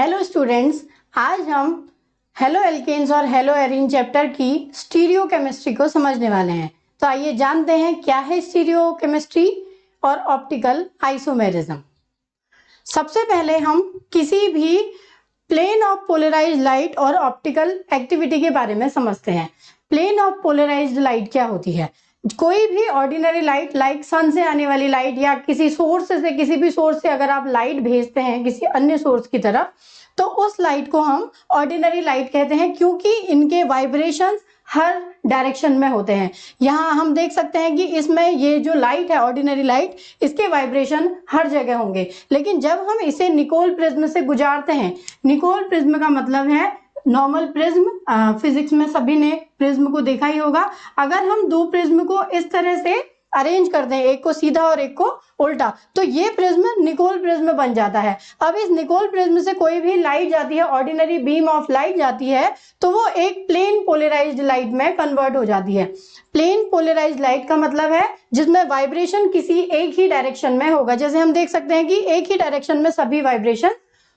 Hello students, आज हम halo alkanes और हेलो एरीन चैप्टर की स्टीरियो केमिस्ट्री को समझने वाले हैं। तो आइए जानते हैं क्या है स्टीरियो केमिस्ट्री और ऑप्टिकल आइसोमेरिज्म। सबसे पहले हम किसी भी प्लेन ऑफ पोलराइज्ड लाइट और ऑप्टिकल एक्टिविटी के बारे में समझते हैं। प्लेन ऑफ पोलराइज्ड लाइट क्या होती है? कोई भी ऑर्डिनरी लाइट, लाइक सन से आने वाली लाइट या किसी सोर्स से, किसी भी सोर्स से अगर आप लाइट भेजते हैं किसी अन्य सोर्स की तरफ, तो उस लाइट को हम ऑर्डिनरी लाइट कहते हैं, क्योंकि इनके वाइब्रेशंस हर डायरेक्शन में होते हैं। यहाँ हम देख सकते हैं कि इसमें ये जो लाइट है, ऑर्डिनरी लाइट, इसके वाइब्रेशन हर जगह होंगे। लेकिन जब हम इसे निकोल प्रिज्म से गुजारते हैं, निकोल प्रिज्म का मतलब है नॉर्मल प्रिज्म। फिजिक्स में सभी ने प्रिज्म को देखा ही होगा। अगर हम दो प्रिज्म को इस तरह से अरेंज कर दें, एक को सीधा और एक को उल्टा, तो ये प्रिज्म निकोल प्रिज्म बन जाता है। अब इस निकोल प्रिज्म से कोई भी लाइट जाती है, ऑर्डिनरी बीम ऑफ लाइट जाती है, तो वो एक प्लेन पोलराइज्ड लाइट में कन्वर्ट हो जाती है। प्लेन पोलराइज्ड लाइट का मतलब है जिसमें वाइब्रेशन किसी एक ही डायरेक्शन में होगा। जैसे हम देख सकते हैं कि एक ही डायरेक्शन में सभी वाइब्रेशन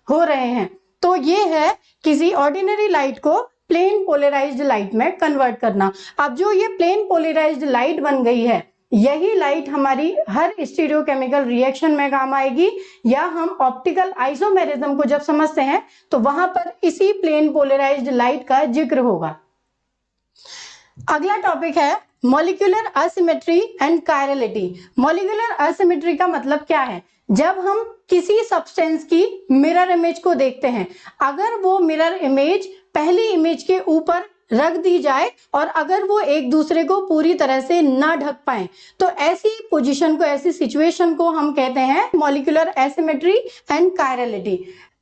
हो रहे हैं। तो ये है किसी ऑर्डिनरी लाइट को प्लेन पोलराइज्ड लाइट में कन्वर्ट करना। अब जो ये प्लेन पोलराइज्ड लाइट बन गई है, यही लाइट हमारी हर स्टीरियोकेमिकल रिएक्शन में काम आएगी, या हम ऑप्टिकल आइसोमेरिज्म को जब समझते हैं तो वहां पर इसी प्लेन पोलराइज्ड लाइट का जिक्र होगा। अगला टॉपिक है molecular asymmetry and chirality. Molecular asymmetry का मतलब क्या है? जब हम किसी सब्सटेंस की मिरर इमेज को देखते हैं, अगर वो मिरर इमेज पहली इमेज के ऊपर रख दी जाए और अगर वो एक दूसरे को पूरी तरह से ना ढक पाए, तो ऐसी पोजीशन को, ऐसी सिचुएशन को हम कहते हैं मॉलिक्यूलर एसिमेट्री एंड कायरलिटी।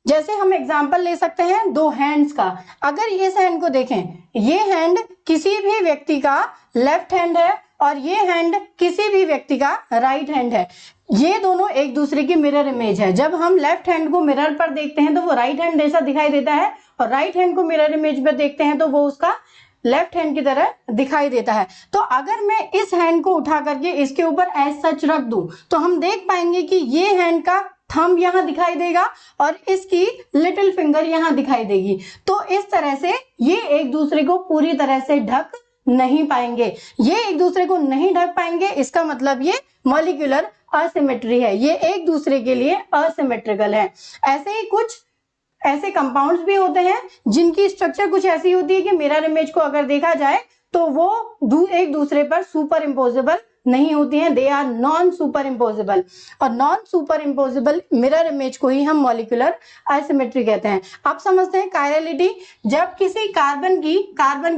जैसे हम एग्जांपल ले सकते हैं दो हैंड्स का। अगर इस हैंड को देखें, ये हैंड किसी भी व्यक्ति का लेफ्ट हैंड है और ये हैंड किसी भी व्यक्ति का राइट हैंड है। ये दोनों एक दूसरे की मिरर इमेज है। जब हम लेफ्ट हैंड को मिरर पर देखते हैं तो वो राइट हैंड जैसा दिखाई देता है, और राइट हैंड को मिरर इमेज पर देखते हैं तो वो उसका लेफ्ट हैंड की तरह दिखाई देता है। तो अगर मैं इस हैंड को उठा करके इसके ऊपर एज सच रख दूं, तो हम देख पाएंगे कि ये हैंड का थंब यहां दिखाई देगा और इसकी लिटिल फिंगर यहां दिखाई देगी। तो इस तरह से ये एक दूसरे को पूरी तरह से ढक नहीं पाएंगे। ये एक दूसरे को नहीं ढक पाएंगे, इसका मतलब ये मॉलिक्यूलर असिमेट्री है। ये एक दूसरे के लिए असिमेट्रिकल है। ऐसे ही कुछ ऐसे कंपाउंड्स भी होते हैं जिनकी स्ट्रक्चर कुछ ऐसी होती है कि मिरर इमेज को अगर देखा जाए तो वो एक दूसरे पर सुपर इम्पोजेबल नहीं होती हैं। They are non superimposable, और non superimposable mirror image को ही हम मॉलिक्यूलर एसिमेट्री कहते हैं। अब समझते हैं कायरलिटी। जब किसी कार्बन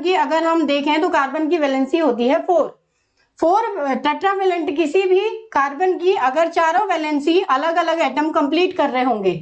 की अगर हम देखें तो कार्बन की वैलेंसी होती है 4 टेट्रावेलेंट किसी भी कार्बन की अगर चारों वैलेंसी अलग अलग एटम कंप्लीट कर रहे होंगे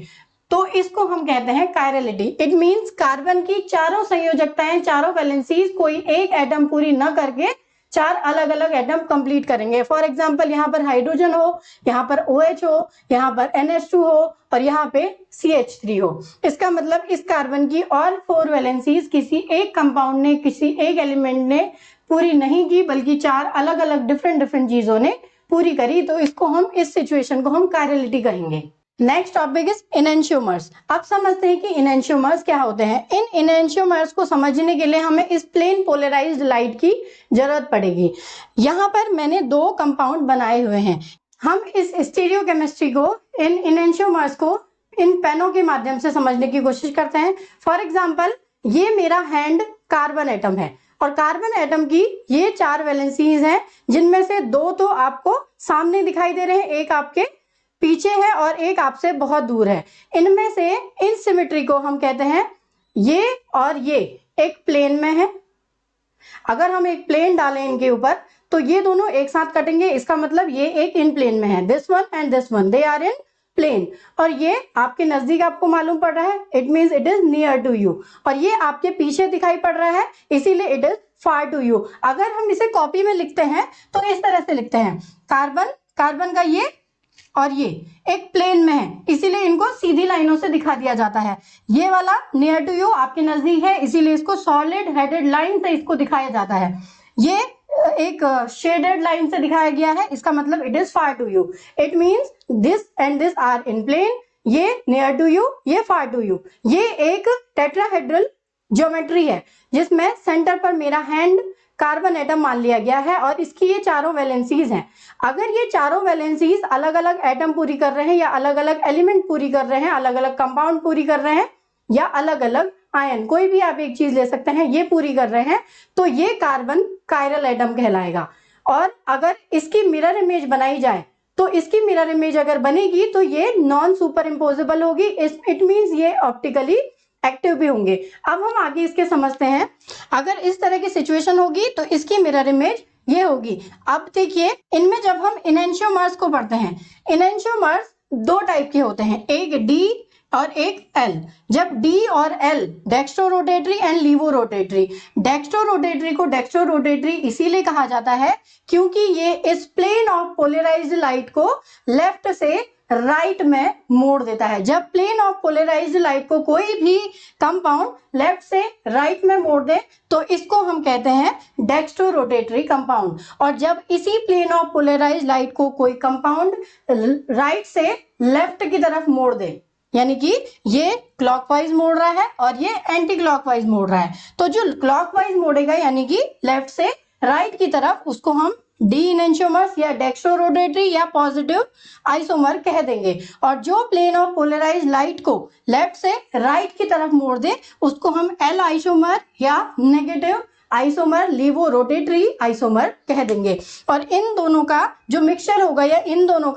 तो इसको हम कहते हैं कायरलिटी। इट मींस कार्बन की चारों संयोजकताएं, चारों वैलेंसीज कोई एक एटम पूरी न करके 4 अलग अलग एटम कंप्लीट करेंगे। फॉर एग्जांपल यहाँ पर हाइड्रोजन हो, यहाँ पर OH हो, यहाँ पर NH2 हो और यहाँ पे CH3 हो। इसका मतलब इस कार्बन की और 4 वैलेंसीज किसी एक कंपाउंड ने, किसी एक एलिमेंट ने पूरी नहीं की, बल्कि 4 अलग अलग डिफरेंट चीजों ने पूरी करी। तो इसको हम, इस सिचुएशन को हम कायरलिटी कहेंगे। Next topic is enantiomers. अब समझते हैं कि इनएंशियोमर्स क्या होते हैं। इन इनएंशियोमर्स को समझने के लिए हमें इस प्लेन पोलराइज्ड लाइट की जरूरत पड़ेगी। यहाँ पर मैंने 2 कंपाउंड बनाए हुए हैं। हम इस स्टीरियोकेमिस्ट्री को, इन इनएंशियोमर्स को इन पेनों के माध्यम से समझने की कोशिश करते हैं। फॉर एग्जाम्पल, ये मेरा हैंड कार्बन एटम है और कार्बन एटम की ये 4 वैलेंसीज हैं, जिनमें से 2 तो आपको सामने दिखाई दे रहे हैं, एक आपके पीछे है और एक आपसे बहुत दूर है। इनमें से इन सिमेट्री को हम कहते हैं, ये और ये एक प्लेन में है। अगर हम एक प्लेन डालें इनके ऊपर तो ये दोनों एक साथ कटेंगे, इसका मतलब ये एक इन प्लेन में है। This one and this one, they are in plane. और ये आपके नजदीक आपको मालूम पड़ रहा है, it means it is near to you. और ये आपके पीछे दिखाई पड़ रहा है, इसीलिए it is far to you. अगर हम इसे कॉपी में लिखते हैं तो इस तरह से लिखते हैं, कार्बन का ये और ये एक प्लेन में है, इसीलिए इनको सीधी लाइनों से दिखा दिया जाता है। ये वाला नियर टू यू आपके नजदीक है, इसीलिए इसको सॉलिड हेडेड लाइन से इसको दिखाया जाता है। ये एक शेडेड लाइन से दिखाया गया है, इसका मतलब it is far to you. It means this and this are in plane, ये नियर टू यू, ये फार टू यू। ये एक टेट्राहेड्रल ज्योमेट्री है जिसमें सेंटर पर मेरा हैंड कार्बन एटम मान लिया गया है और इसकी ये चारों वैलेंसीज हैं। अगर ये चारों वैलेंसीज अलग अलग एटम पूरी कर रहे हैं या अलग अलग एलिमेंट पूरी कर रहे हैं, अलग अलग कंपाउंड पूरी कर रहे हैं या अलग अलग आयन, कोई भी आप एक चीज ले सकते हैं, ये पूरी कर रहे हैं, तो ये कार्बन कायरल एटम कहलाएगा। और अगर इसकी मिरर इमेज बनाई जाए तो इसकी मिरर इमेज अगर बनेगी तो ये नॉन सुपर इम्पोजेबल होगी, इट मींस ये ऑप्टिकली एक्टिव भी होंगे। अब हम आगे इसके समझते हैं। अगर इस तरह की सिचुएशन होगी तो इसकी मिरर इमेज ये होगी। अब देखिए, इनमें जब हम इनेंशियोमर्स को पढ़ते हैं, इनेंशियोमर्स दो टाइप के होते हैं, एक डी और एक एल। जब डी और L dextro rotatory and laevo rotatory, dextro rotatory को डेक्स्ट्रो रोटेटरी इसीलिए कहा जाता है क्योंकि ये इस प्लेन ऑफ पोलराइज्ड लाइट को लेफ्ट से राइट में मोड़ देता है। जब प्लेन ऑफ पोलराइज्ड लाइट को कोई भी कंपाउंड लेफ्ट से राइट में मोड़ दे तो इसको हम कहते हैं डेक्स्ट्रो रोटेटरी कंपाउंड। और जब इसी प्लेन ऑफ पोलराइज्ड लाइट को कोई कंपाउंड राइट से लेफ्ट की तरफ मोड़ दे, यानी कि ये क्लॉकवाइज मोड़ रहा है और ये एंटी क्लॉकवाइज मोड़ रहा है, तो जो क्लॉकवाइज मोड़ेगा यानी कि लेफ्ट से राइट की तरफ, उसको हम डी इनेंशियोमर्स या डेक्स्ट्रो रोटेटरी या पॉजिटिव आइसोमर कह देंगे। और जो प्लेन ऑफ पोलराइज्ड लाइट को लेफ्ट से राइट की तरफ मोड़ दे उसको हम एल आइसोमर या negative isomer, laevo rotatory isomer कह देंगे। और इन दोनों का जो मिक्सचर होगा या इन दोनों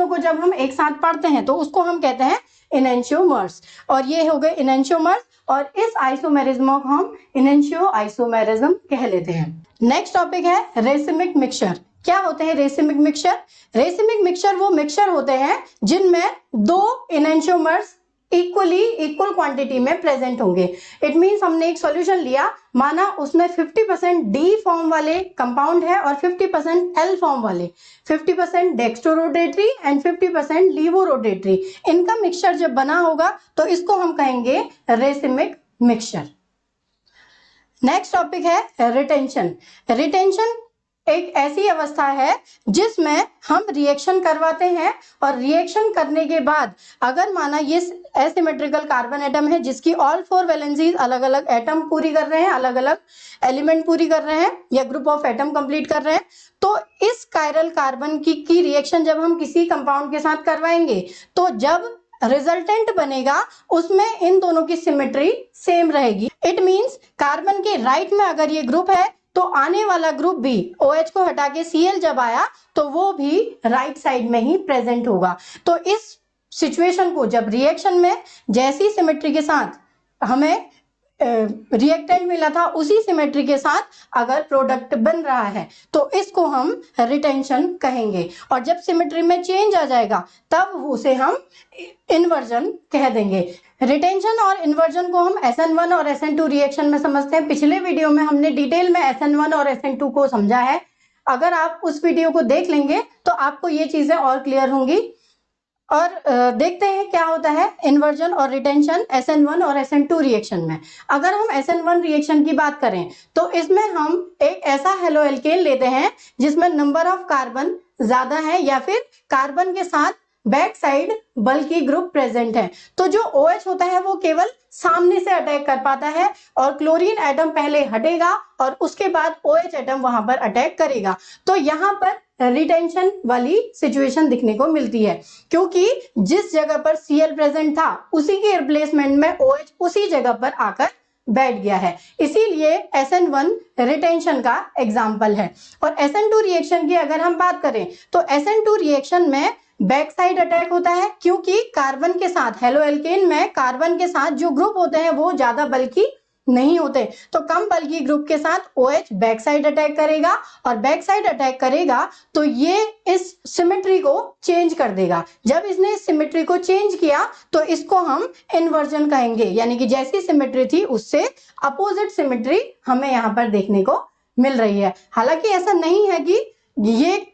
को जब हम एक साथ पढ़ते हैं तो उसको हम कहते हैं इनेंशियोमर्स। और ये हो गए इनेंशियोमर्स और इस आइसोमेरिज्म को हम इनेंशियो आइसोमेरिज्म कह लेते हैं। नेक्स्ट टॉपिक है रेसिमिक मिक्सचर। क्या होते हैं रेसिमिक मिक्सचर? रेसिमिक मिक्सचर वो मिक्सचर होते हैं जिनमें दो इनेंशियोमर्स इक्वल क्वांटिटी में प्रेजेंट होंगे। इट मींस हमने एक सॉल्यूशन लिया, माना उसमें 50% डी फॉर्म वाले कंपाउंड है और 50% एल फॉर्म वाले, 50% dextro rotatory and 50% laevo rotatory, इनका मिक्सचर जब बना होगा तो इसको हम कहेंगे रेसिमिक मिक्सचर। नेक्स्ट टॉपिक है रिटेंशन। रिटेंशन एक ऐसी अवस्था है जिसमें हम रिएक्शन करवाते हैं और रिएक्शन करने के बाद अगर माना ये एसिमेट्रिकल कार्बन एटम है जिसकी ऑल फोर वैलेंसीज अलग अलग एटम पूरी कर रहे हैं, अलग अलग एलिमेंट पूरी कर रहे हैं या ग्रुप ऑफ एटम कंप्लीट कर रहे हैं, तो इस कायरल कार्बन की रिएक्शन जब हम किसी कंपाउंड के साथ करवाएंगे तो जब रिजल्टेंट बनेगा उसमें इन दोनों की सिमेट्री सेम रहेगी। इट मींस कार्बन के राइट में अगर ये ग्रुप है तो आने वाला ग्रुप भी OH को हटा के Cl जब आया तो वो भी राइट साइड में ही प्रेजेंट होगा। तो इस सिचुएशन को जब रिएक्शन में जैसी सिमेट्री के साथ हमें रिएक्टेंट मिला था उसी सिमेट्री के साथ अगर प्रोडक्ट बन रहा है तो इसको हम रिटेंशन कहेंगे। और जब सिमेट्री में चेंज आ जाएगा तब उसे हम इन्वर्जन कह देंगे। रिटेंशन और इन्वर्जन को हम SN1 और SN2 रिएक्शन में समझते हैं। पिछले वीडियो में हमने डिटेल में SN1 और SN2 को समझा है। अगर आप उस वीडियो को देख लेंगे तो आपको ये चीजें और क्लियर होंगी। और देखते हैं क्या होता है इन्वर्जन और रिटेंशन SN1 और SN2 रिएक्शन में। अगर हम SN1 रिएक्शन की बात करें तो इसमें हम एक ऐसा हेलो एल्केन लेते हैं जिसमें नंबर ऑफ कार्बन ज्यादा है या फिर कार्बन के साथ बैक साइड बल्कि ग्रुप प्रेजेंट है। तो जो OH होता है वो केवल सामने से अटैक कर पाता है और क्लोरीन एटम पहले हटेगा और उसके बाद OH एटम वहां पर अटैक करेगा। तो यहाँ पर रिटेंशन वाली सिचुएशन दिखने को मिलती है क्योंकि जिस जगह पर Cl प्रेजेंट था उसी के रिप्लेसमेंट में OH उसी जगह पर आकर बैठ गया है, इसीलिए SN1 रिटेंशन का एग्जाम्पल है। और SN2 रिएक्शन की अगर हम बात करें तो SN2 रिएक्शन में बैक साइड अटैक होता है क्योंकि कार्बन के साथ हेलो एल्केन में कार्बन के साथ जो ग्रुप होते हैं वो ज्यादा बल्कि नहीं होते, तो कम बल्कि ग्रुप के साथ OH बैक साइड अटैक करेगा और बैक साइड अटैक करेगा तो ये इस सिमेट्री को चेंज कर देगा। जब इसने इस सिमेट्री को चेंज किया तो इसको हम इन्वर्जन कहेंगे, यानी कि जैसी सिमेट्री थी उससे अपोजिट सिमेट्री हमें यहाँ पर देखने को मिल रही है। हालांकि ऐसा नहीं है कि ये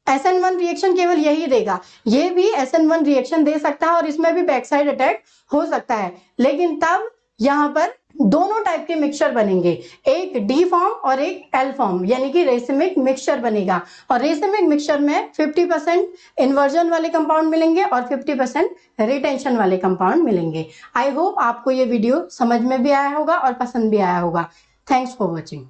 SN1 रिएक्शन केवल यही देगा, ये भी SN1 रिएक्शन दे सकता है और इसमें भी बैक साइड अटैक हो सकता है, लेकिन तब यहाँ पर दोनों टाइप के मिक्सचर बनेंगे, एक डी फॉर्म और एक एल फॉर्म, यानी कि रेसिमिक मिक्सचर बनेगा। और रेसिमिक मिक्सचर में 50% इन्वर्जन वाले कंपाउंड मिलेंगे और 50% रिटेंशन वाले कंपाउंड मिलेंगे। आई होप आपको ये वीडियो समझ में भी आया होगा और पसंद भी आया होगा। Thanks for watching.